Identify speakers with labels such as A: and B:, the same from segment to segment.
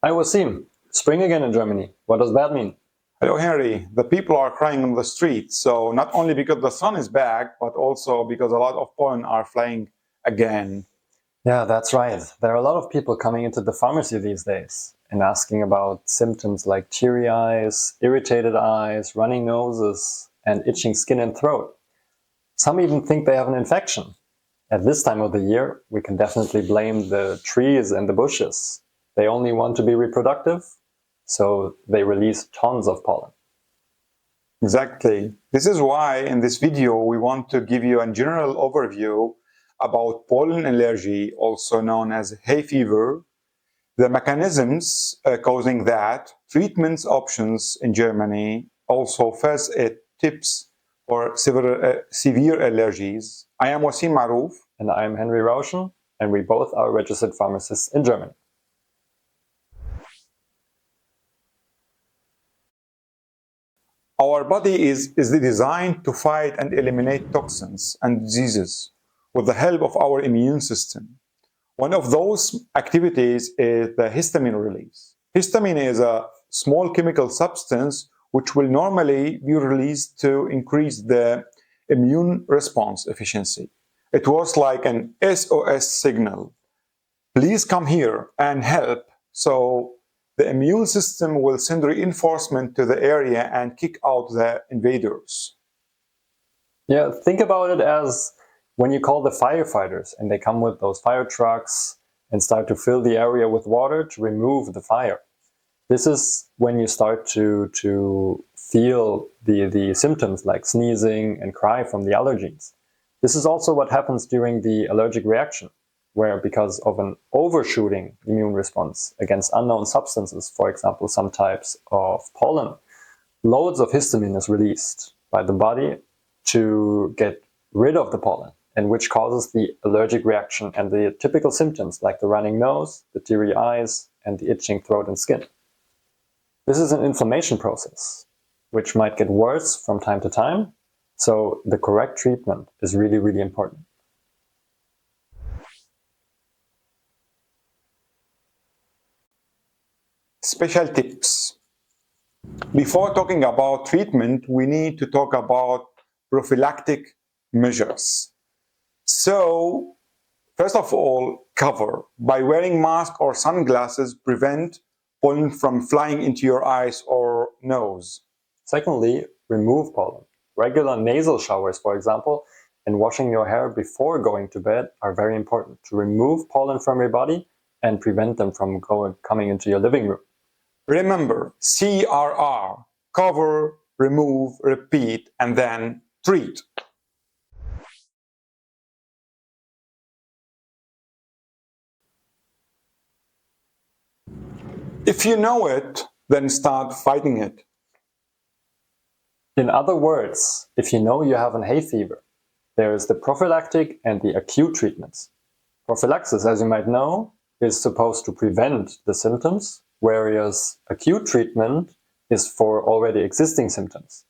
A: Hi Wassim, spring again in Germany. What does that mean?
B: Hello, Henry. The people are crying on the street. So not only because the sun is back, but also because a lot of pollen are flying again.
A: Yeah, that's right. There are a lot of people coming into the pharmacy these days and asking about symptoms like teary eyes, irritated eyes, running noses, and itching skin and throat. Some even think they have an infection. At this time of the year, we can definitely blame the trees and the bushes. They only want to be reproductive, so they release tons of pollen.
B: Exactly. This is why in this video we want to give you a general overview about pollen allergy, also known as hay fever, the mechanisms causing that, treatments options in Germany, also first aid tips for severe allergies. I am Wassim Maroof.
A: And I'm Henri Rauschen, and we both are registered pharmacists in Germany.
B: Our body is designed to fight and eliminate toxins and diseases with the help of our immune system. One of those activities is the histamine release. Histamine is a small chemical substance which will normally be released to increase the immune response efficiency. It works like an SOS signal. Please come here and help. So the immune system will send reinforcement to the area and kick out the invaders.
A: Yeah, think about it as when you call the firefighters and they come with those fire trucks and start to fill the area with water to remove the fire. This is when you start to feel the symptoms like sneezing and cry from the allergies. This is also what happens during the allergic reaction, where because of an overshooting immune response against unknown substances, for example, some types of pollen, loads of histamine is released by the body to get rid of the pollen, and which causes the allergic reaction and the typical symptoms like the running nose, the teary eyes, and the itching throat and skin. This is an inflammation process, which might get worse from time to time, so the correct treatment is really, really important.
B: Special tips. Before talking about treatment, we need to talk about prophylactic measures. So, first of all, cover. By wearing mask or sunglasses, prevent pollen from flying into your eyes or nose.
A: Secondly, remove pollen. Regular nasal showers, for example, and washing your hair before going to bed are very important to remove pollen from your body and prevent them from coming into your living room.
B: Remember, CRR, cover, remove, repeat, and then treat. If you know it, then start fighting it.
A: In other words, if you know you have an hay fever, there is the prophylactic and the acute treatments. Prophylaxis, as you might know, is supposed to prevent the symptoms, whereas acute treatment is for already existing symptoms.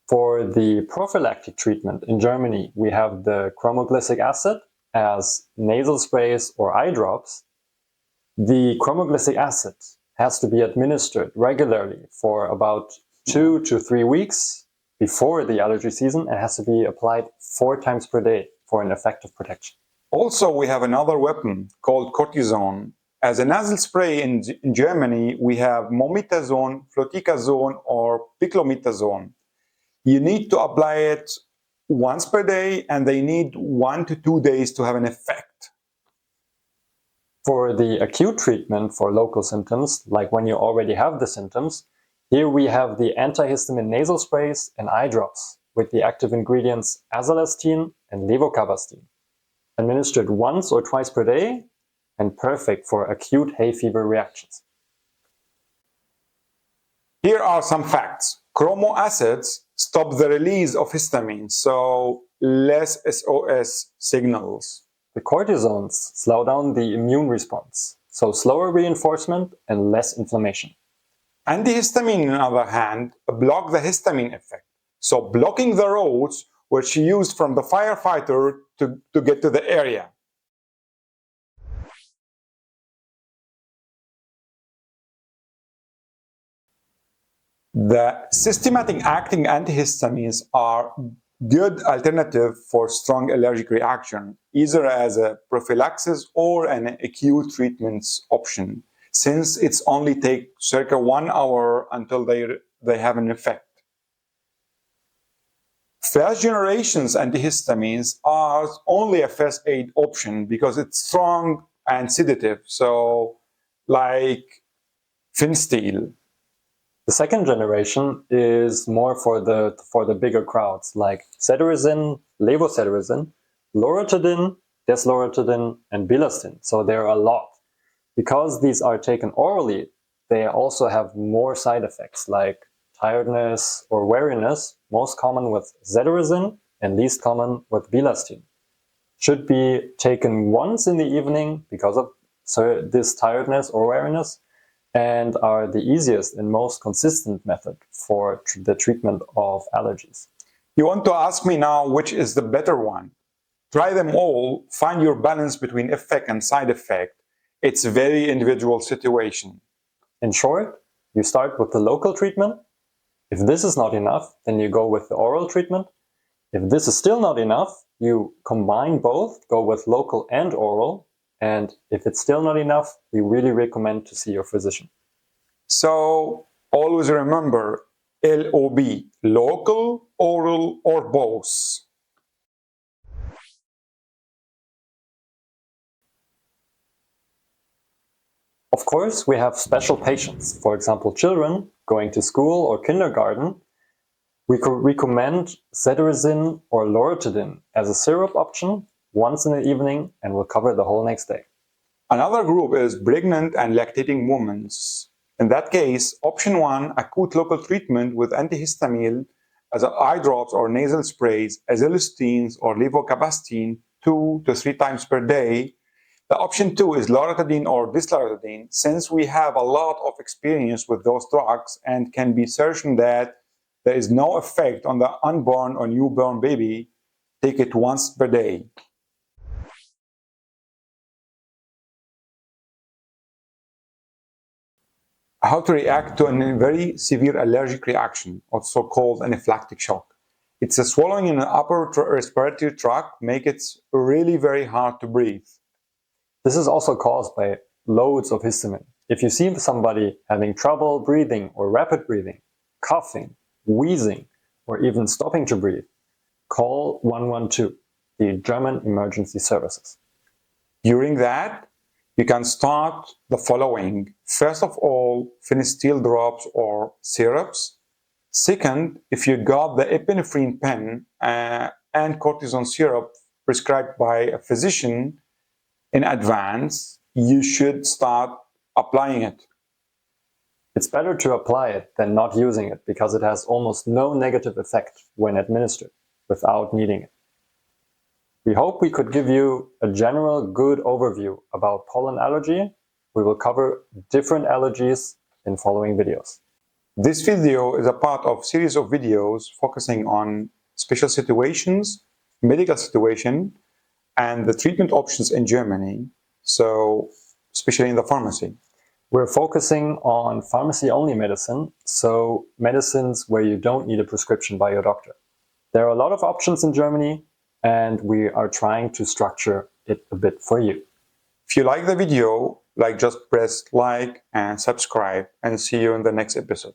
A: For the prophylactic treatment in Germany, we have the chromoglycic acid as nasal sprays or eye drops. The chromoglycic acid has to be administered regularly for about 2 to 3 weeks before the allergy season and has to be applied 4 times per day for an effective protection.
B: Also, we have another weapon called cortisone. As a nasal spray in Germany, we have mometazone, fluticasone, or piclomethasone. You need to apply it once per day, and they need 1 to 2 days to have an effect.
A: For the acute treatment for local symptoms, like when you already have the symptoms, here we have the antihistamine nasal sprays and eye drops with the active ingredients azolastine and levocabastine, administered once or twice per day and perfect for acute hay fever reactions.
B: Here are some facts. Chromo acids stop the release of histamine, so less SOS signals.
A: The cortisones slow down the immune response, so slower reinforcement and less inflammation.
B: Antihistamine, on the other hand, block the histamine effect, so blocking the roads which used from the firefighter to get to the area. The systematic acting antihistamines are good alternative for strong allergic reaction, either as a prophylaxis or an acute treatment option, since it's only take circa 1 hour until they have an effect. First generations antihistamines are only a first aid option because it's strong and sedative, so like Finsteel.
A: The second generation is more for the bigger crowds, like cetirizine, levocetirizine, loratadine, desloratadine, and bilastine. So there are a lot. Because these are taken orally, they also have more side effects like tiredness or weariness, most common with cetirizine and least common with bilastine. Should be taken once in the evening because of this tiredness or weariness, and are the easiest and most consistent method for the treatment of allergies.
B: You want to ask me now which is the better one? Try them all, find your balance between effect and side effect. It's a very individual situation.
A: In short, you start with the local treatment. If this is not enough, then you go with the oral treatment. If this is still not enough, you combine both, go with local and oral. And if it's still not enough, we really recommend to see your physician.
B: So always remember LOB, local, oral, or both.
A: Of course, we have special patients, for example, children going to school or kindergarten. We could recommend cetirizine or loratadine as a syrup option once in the evening and will cover the whole next day.
B: Another group is pregnant and lactating women. In that case, option 1, acute local treatment with antihistamine as eye drops or nasal sprays, azilistines or levocabastine 2 to 3 times per day. The option 2 is loratadine or desloratadine, since we have a lot of experience with those drugs and can be certain that there is no effect on the unborn or newborn baby. Take it once per day. How to react to a very severe allergic reaction, also called anaphylactic shock. It's a swallowing in the upper respiratory tract, make it really very hard to breathe.
A: This is also caused by loads of histamine. If you see somebody having trouble breathing or rapid breathing, coughing, wheezing, or even stopping to breathe, call 112, the German emergency services.
B: During that, you can start the following. First of all, Finsteel drops or syrups. Second, if you got the epinephrine pen and cortisone syrup prescribed by a physician in advance, you should start applying it.
A: It's better to apply it than not using it because it has almost no negative effect when administered without needing it. We hope we could give you a general good overview about pollen allergy. We will cover different allergies in following videos.
B: This video is a part of a series of videos focusing on special situations, medical situation, and the treatment options in Germany, so especially in the pharmacy.
A: We're focusing on pharmacy-only medicine, so medicines where you don't need a prescription by your doctor. There are a lot of options in Germany, and we are trying to structure it a bit for you.
B: If you like the video, just press like and subscribe, and see you in the next episode.